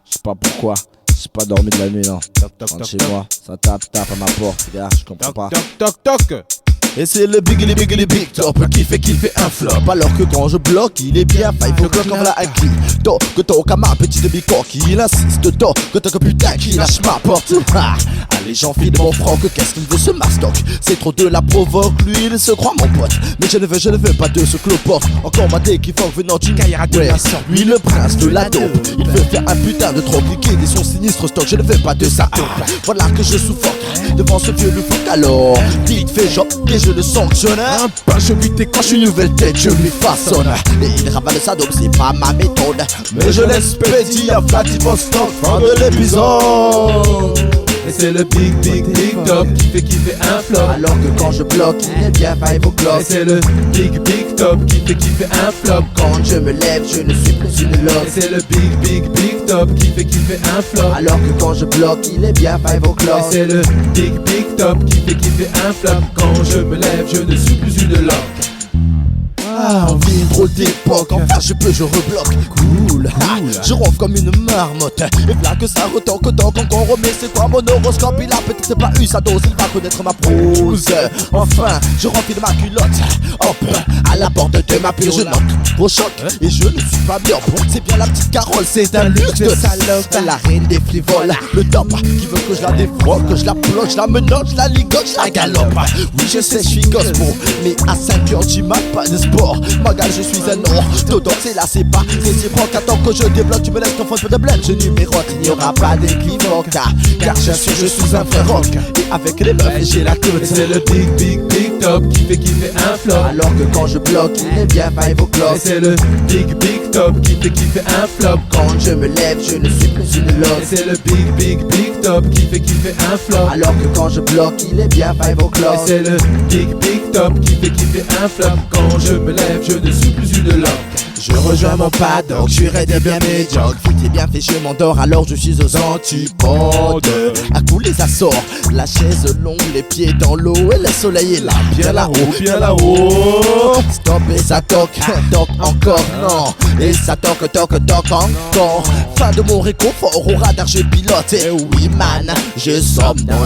Je sais pas pourquoi, j'ai pas dormi de la nuit, non. Rentre chez moi, ça tape à ma porte, gars, je comprends pas. Toc. Et c'est le big top qui fait un flop. Alors que quand je bloque, il est bien five o'clock comme la Aki. Donc, que ton camarade petit de bicoque, il insiste. Donc, que ton putain qui lâche ma porte. Allez, j'enfile mon franc, que qu'est-ce qu'il veut ce mastoc? C'est trop de la provoque, lui il se croit mon pote. Mais je ne veux pas de ce cloporte. Encore ma déquivoque venant du Caïra de la sorte. Lui le prince de la dope, il veut faire un putain de trop liquide et son sinistre stock. Je ne veux pas de ça. Voilà que je suffoque devant ce vieux loufoque. Alors, vite fait genre et je le sanctionne. Un pas je vite et quand je suis une nouvelle tête, je lui façonne. Et il ravale sa dope, c'est pas ma méthode. Mais je laisse pédir à Flatty Boston. Fin de l'épisode. Et c'est le big top qui fait un flop. Alors que quand je bloque, il est bien 5 o'clock. Et c'est le big top qui fait un flop. Quand je me lève, je ne suis plus une loque. Et c'est le big top qui fait un flop. Alors que quand je bloque, il est bien 5 o'clock. Et c'est le big top qui fait un flop. Quand je me lève, je ne suis plus une loque. On vit une drôle d'époque, enfin je rebloque. Cool. Je ronfle comme une marmotte. Et voilà que ça retanque encore remet. C'est quoi mon horoscope? Il a peut-être pas eu sa dose, il va connaître ma prose. Enfin, je remplis de ma culotte. Hop, à la porte de ma pile, je note au choc. Et je ne suis pas bien bon, c'est bien la petite Carole. C'est un luxe de salope, la reine des frivoles. Le top qui veut que je la défroque, que je la plonge, je la menotte, je la ligote, je la galope. Oui je sais, je suis gospel, mais à 5h du mat, pas de sport. Ma gueule, je suis un orthodoxe et là c'est pas réciproque. Attends que je débloque, tu me laisses ton fond de bled. Je numérote, il n'y aura pas d'équivoque. Car j'assure, je suis un frère rock. Et avec les meufs, j'ai la queue. C'est le big top qui fait un flop. Alors que quand je bloque, il est bien 5 o'clock. Et c'est le big top qui fait un flop. Quand je me lève, je ne suis plus une loque. Et c'est le big top qui fait un flop. Alors que quand je bloque, il est bien 5 o'clock. Et c'est le big top qui fait un flop. Quand je me lève, je ne suis plus une loque. Je rejoins mon paddock, je suis raide et bien médiocre. Tout est bien fait, je m'endors, alors je suis aux antipodes. À coups les assorts, la chaise longue, les pieds dans l'eau. Et le soleil est là, bien là-haut. Stop et ça toque encore, non. Et ça toque encore. Fin de mon réconfort, au radar je pilote. Et oui man, je somnole.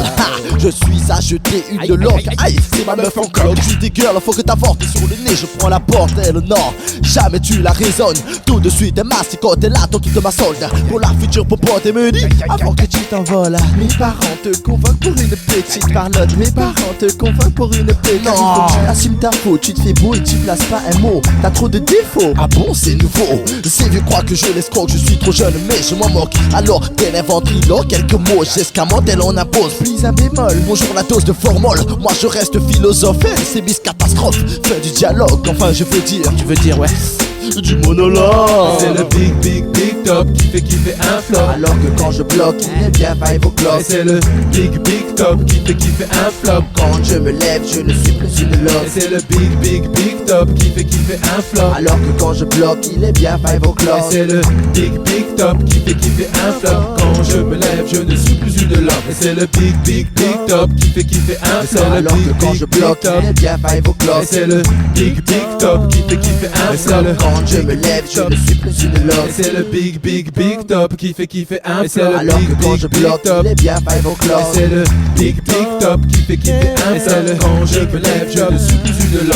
Je suis à jeter une loque. Aïe, c'est ma meuf en cloque. Je dis girl, faut que t'avortes sur le nez, je prends la porte. Elle non, jamais tu la raisonnes. Tout de suite, elle masticote, et là ton qui te ma solde. Pour la future popote, et me dit avant que tu t'envoles. Mes parents te convoquent pour une petite parlotte. Mes parents te convoquent pour une petite. Non, faut que tu assumes ta faute, tu te fais beau et tu places pas un mot. T'as trop de défauts. Ah bon, c'est nouveau. Ces vieux croient que je l'escroque, je suis trop jeune, mais je m'en moque. Alors, tel un ventriloque, quelques mots, j'escamote, elle en impose. Puis un bémol, bonjour la dose de formol. Moi je reste philosophe, elle c'est bis catastrophe. Fin du dialogue, enfin je veux dire. Tu veux dire, ouais, du monologue. C'est le big top qui fait un flop. Alors que quand je bloque, il est bien 5 o'clock. Et c'est le big top qui fait un flop. Quand je me lève, je ne suis plus une loque. Et c'est le big top qui fait un flop. Alors que quand je bloque, il est bien 5 o'clock. Et c'est le big top qui fait un flop. Quand je me lève, je ne suis plus une loque. Et c'est le big top qui fait un flop. Alors que quand je bloque, il est bien 5 o'clock. Et c'est le big top qui fait un flop. Quand je me lève, je ne suis plus une loque. Et c'est le big top qui fait un flop. Alors que quand je bloque, il est bien 5 o'clock. Et c'est le big top qui fait un flop. Et c'est le quand je me lève, je ne suis plus une loque.